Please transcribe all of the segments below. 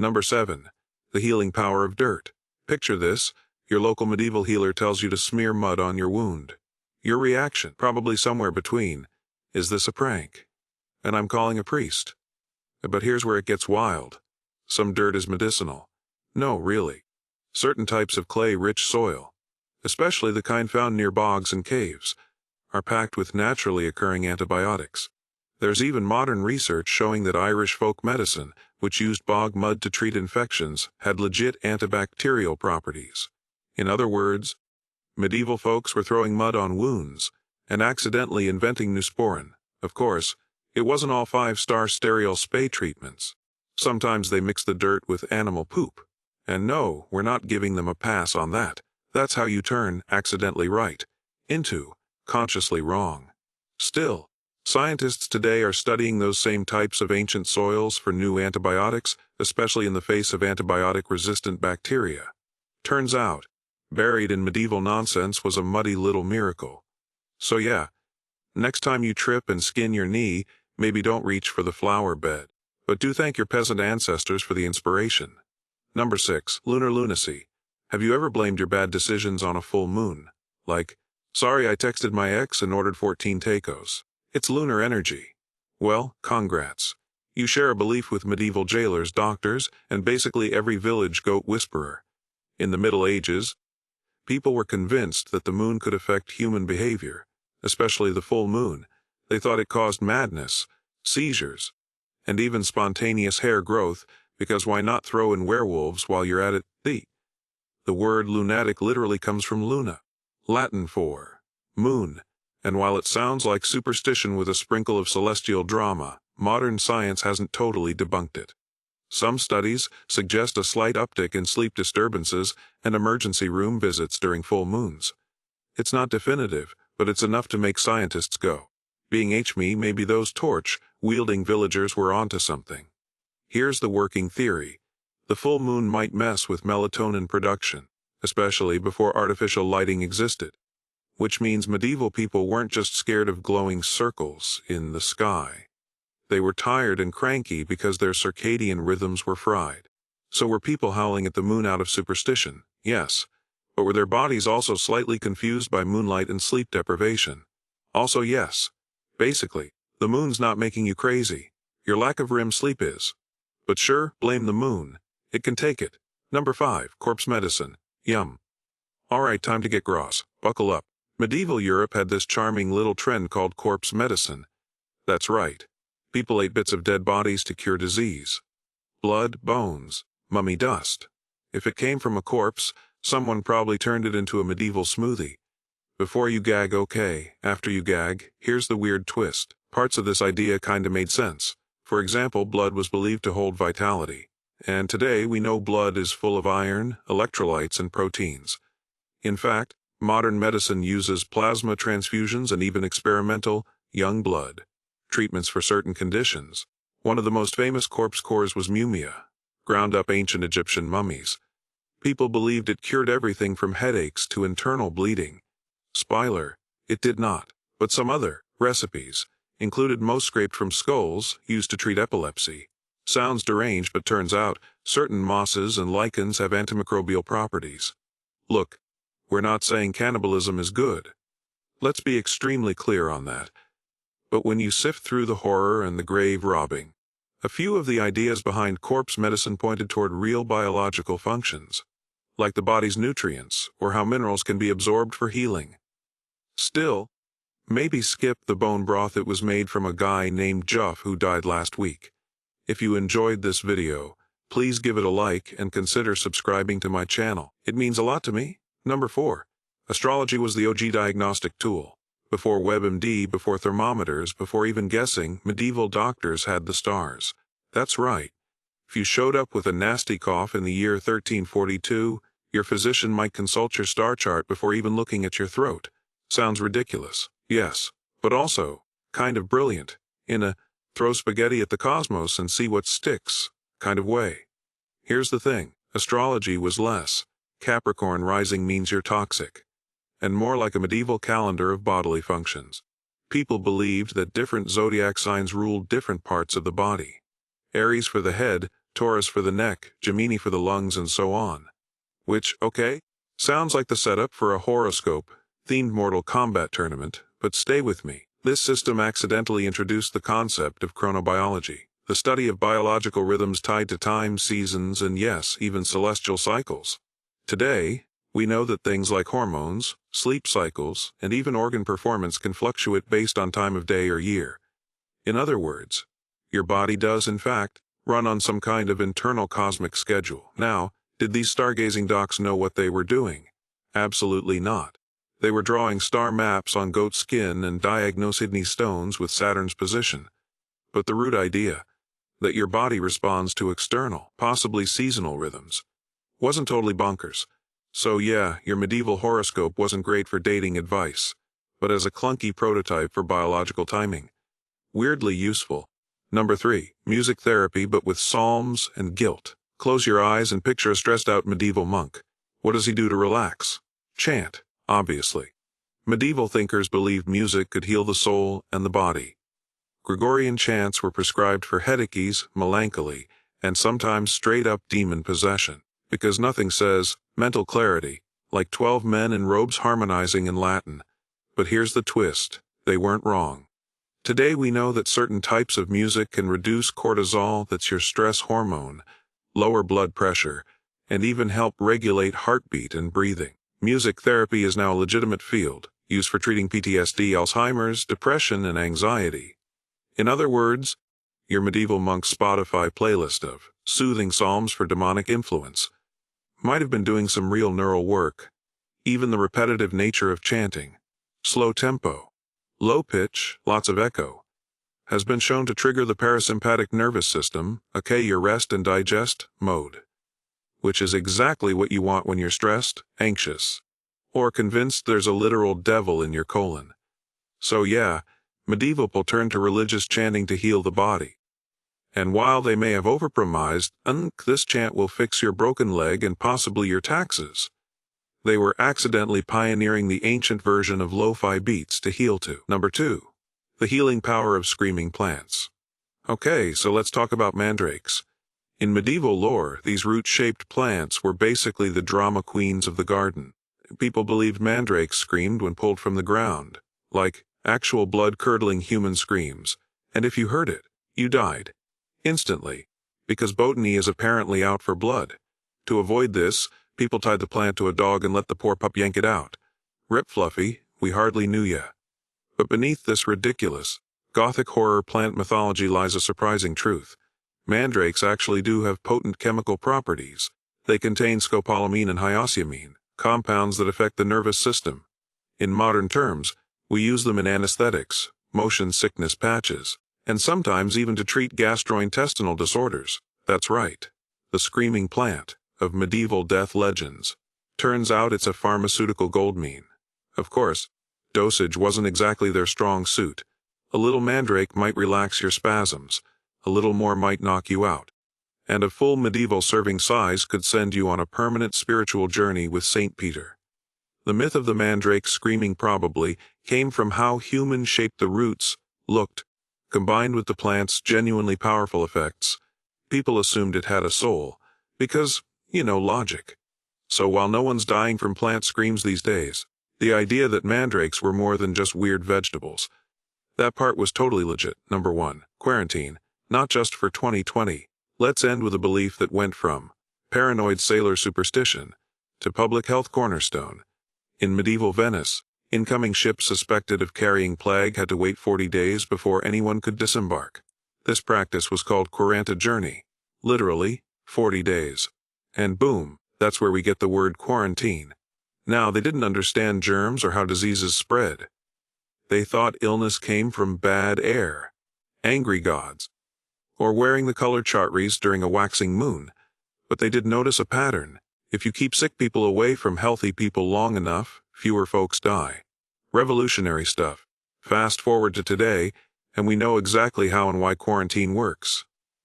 Number 7. The healing power of dirt. Picture this: your local medieval healer tells you to smear mud on your wound. Your reaction, probably somewhere between, is this a prank? And I'm calling a priest. But here's where it gets wild. Some dirt is medicinal. No, really. Certain types of clay-rich soil, especially the kind found near bogs and caves, are packed with naturally occurring antibiotics. There's even modern research showing that Irish folk medicine, which used bog mud to treat infections, had legit antibacterial properties. In other words, medieval folks were throwing mud on wounds and accidentally inventing Neosporin. Of course, it wasn't all 5-star sterile spay treatments. Sometimes they mixed the dirt with animal poop. And no, we're not giving them a pass on that. That's how you turn accidentally right into consciously wrong. Still, scientists today are studying those same types of ancient soils for new antibiotics, especially in the face of antibiotic-resistant bacteria. Turns out, buried in medieval nonsense was a muddy little miracle. So yeah, next time you trip and skin your knee, maybe don't reach for the flower bed, but do thank your peasant ancestors for the inspiration. Number 6. Lunar lunacy. Have you ever blamed your bad decisions on a full moon? Like, sorry I texted my ex and ordered 14 tacos. It's lunar energy. Well, congrats. You share a belief with medieval jailers, doctors, and basically every village goat whisperer. In the Middle Ages, people were convinced that the moon could affect human behavior, especially the full moon. They thought it caused madness, seizures, and even spontaneous hair growth, because why not throw in werewolves while you're at it? The word lunatic literally comes from luna, Latin for moon, and while it sounds like superstition with a sprinkle of celestial drama, modern science hasn't totally debunked it. Some studies suggest a slight uptick in sleep disturbances and emergency room visits during full moons. It's not definitive, but it's enough to make scientists go, being HME, maybe those torch-wielding villagers were onto something. Here's the working theory. The full moon might mess with melatonin production, especially before artificial lighting existed. Which means medieval people weren't just scared of glowing circles in the sky. They were tired and cranky because their circadian rhythms were fried. So were people howling at the moon out of superstition? Yes. But were their bodies also slightly confused by moonlight and sleep deprivation? Also yes. Basically, the moon's not making you crazy. Your lack of REM sleep is. But sure, blame the moon. It can take it. Number 5. Corpse medicine. Yum. Alright, time to get gross. Buckle up. Medieval Europe had this charming little trend called corpse medicine. That's right. People ate bits of dead bodies to cure disease. Blood, bones, mummy dust. If it came from a corpse, someone probably turned it into a medieval smoothie. Before you gag, okay. After you gag, here's the weird twist. Parts of this idea kinda made sense. For example, blood was believed to hold vitality. And today we know blood is full of iron, electrolytes, and proteins. In fact, modern medicine uses plasma transfusions and even experimental, young blood treatments for certain conditions. One of the most famous corpse cures was mumia, ground up ancient Egyptian mummies. People believed it cured everything from headaches to internal bleeding. Spoiler, it did not. But some other recipes included moss scraped from skulls used to treat epilepsy. Sounds deranged, but turns out certain mosses and lichens have antimicrobial properties. Look, we're not saying cannibalism is good. Let's be extremely clear on that. But when you sift through the horror and the grave robbing, a few of the ideas behind corpse medicine pointed toward real biological functions, like the body's nutrients or how minerals can be absorbed for healing. Still, maybe skip the bone broth. It was made from a guy named Juff who died last week. If you enjoyed this video, please give it a like and consider subscribing to my channel. It means a lot to me. Number 4. Astrology was the OG diagnostic tool. Before WebMD, before thermometers, before even guessing, medieval doctors had the stars. That's right. If you showed up with a nasty cough in the year 1342, your physician might consult your star chart before even looking at your throat. Sounds ridiculous, yes, but also kind of brilliant, in a throw spaghetti at the cosmos and see what sticks kind of way. Here's the thing, astrology was less Capricorn rising means you're toxic, and more like a medieval calendar of bodily functions. People believed that different zodiac signs ruled different parts of the body. Aries for the head, Taurus for the neck, Gemini for the lungs, and so on. Which, okay, sounds like the setup for a horoscope-themed Mortal Kombat tournament, but stay with me. This system accidentally introduced the concept of chronobiology, the study of biological rhythms tied to time, seasons, and yes, even celestial cycles. Today, we know that things like hormones, sleep cycles, and even organ performance can fluctuate based on time of day or year. In other words, your body does, in fact, run on some kind of internal cosmic schedule. Now, did these stargazing docs know what they were doing? Absolutely not. They were drawing star maps on goat skin and diagnosing kidney stones with Saturn's position. But the root idea, that your body responds to external, possibly seasonal rhythms, wasn't totally bonkers. So yeah, your medieval horoscope wasn't great for dating advice, but as a clunky prototype for biological timing. Weirdly useful. Number 3, music therapy but with psalms and guilt. Close your eyes and picture a stressed-out medieval monk. What does he do to relax? Chant, obviously. Medieval thinkers believed music could heal the soul and the body. Gregorian chants were prescribed for headaches, melancholy, and sometimes straight-up demon possession, because nothing says mental clarity like 12 men in robes harmonizing in Latin. But here's the twist, they weren't wrong. Today we know that certain types of music can reduce cortisol, that's your stress hormone, lower blood pressure, and even help regulate heartbeat and breathing. Music therapy is now a legitimate field, used for treating PTSD, Alzheimer's, depression, and anxiety. In other words, your medieval monk's Spotify playlist of soothing psalms for demonic influence might have been doing some real neural work. Even the repetitive nature of chanting, slow tempo, low pitch, lots of echo, has been shown to trigger the parasympathetic nervous system, aka your rest and digest mode, which is exactly what you want when you're stressed, anxious, or convinced there's a literal devil in your colon. So yeah, medieval people turned to religious chanting to heal the body. And while they may have overpromised, this chant will fix your broken leg and possibly your taxes, they were accidentally pioneering the ancient version of lo-fi beats to heal to. Number 2. The healing power of screaming plants. Okay, so let's talk about mandrakes. In medieval lore, these root-shaped plants were basically the drama queens of the garden. People believed mandrakes screamed when pulled from the ground, like actual blood-curdling human screams, and if you heard it, you died. Instantly, because botany is apparently out for blood. To avoid this, people tied the plant to a dog and let the poor pup yank it out. Rip Fluffy, we hardly knew ya. But beneath this ridiculous, gothic horror plant mythology lies a surprising truth. Mandrakes actually do have potent chemical properties. They contain scopolamine and hyoscyamine, compounds that affect the nervous system. In modern terms, we use them in anesthetics, motion sickness patches, and sometimes even to treat gastrointestinal disorders. That's right, the screaming plant of medieval death legends. Turns out it's a pharmaceutical goldmine. Of course, dosage wasn't exactly their strong suit. A little mandrake might relax your spasms, a little more might knock you out. And a full medieval serving size could send you on a permanent spiritual journey with St. Peter. The myth of the mandrake screaming probably came from how human-shaped the roots looked. Combined with the plant's genuinely powerful effects, people assumed it had a soul, because, logic. So while no one's dying from plant screams these days, the idea that mandrakes were more than just weird vegetables, that part was totally legit. Number 1, quarantine, not just for 2020. Let's end with a belief that went from paranoid sailor superstition to public health cornerstone. In medieval Venice, incoming ships suspected of carrying plague had to wait 40 days before anyone could disembark. This practice was called quaranta journey, literally, 40 days. And boom, that's where we get the word quarantine. Now, they didn't understand germs or how diseases spread. They thought illness came from bad air, angry gods, or wearing the colored chartreuse during a waxing moon. But they did notice a pattern. If you keep sick people away from healthy people long enough, fewer folks die. Revolutionary stuff. Fast forward to today, and we know exactly how and why quarantine works.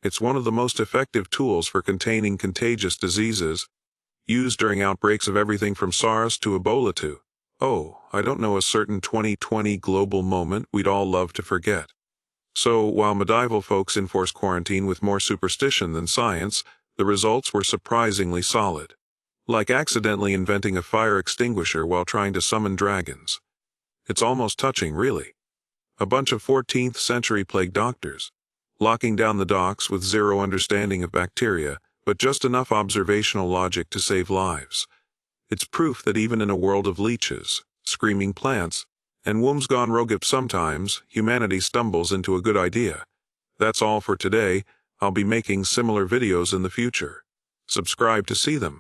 It's one of the most effective tools for containing contagious diseases, used during outbreaks of everything from SARS to Ebola to, I don't know, a certain 2020 global moment we'd all love to forget. So, while medieval folks enforced quarantine with more superstition than science, the results were surprisingly solid. Like accidentally inventing a fire extinguisher while trying to summon dragons. It's almost touching, really. A bunch of 14th century plague doctors, locking down the docks with zero understanding of bacteria, but just enough observational logic to save lives. It's proof that even in a world of leeches, screaming plants, and wombs gone rogue, sometimes humanity stumbles into a good idea. That's all for today. I'll be making similar videos in the future. Subscribe to see them.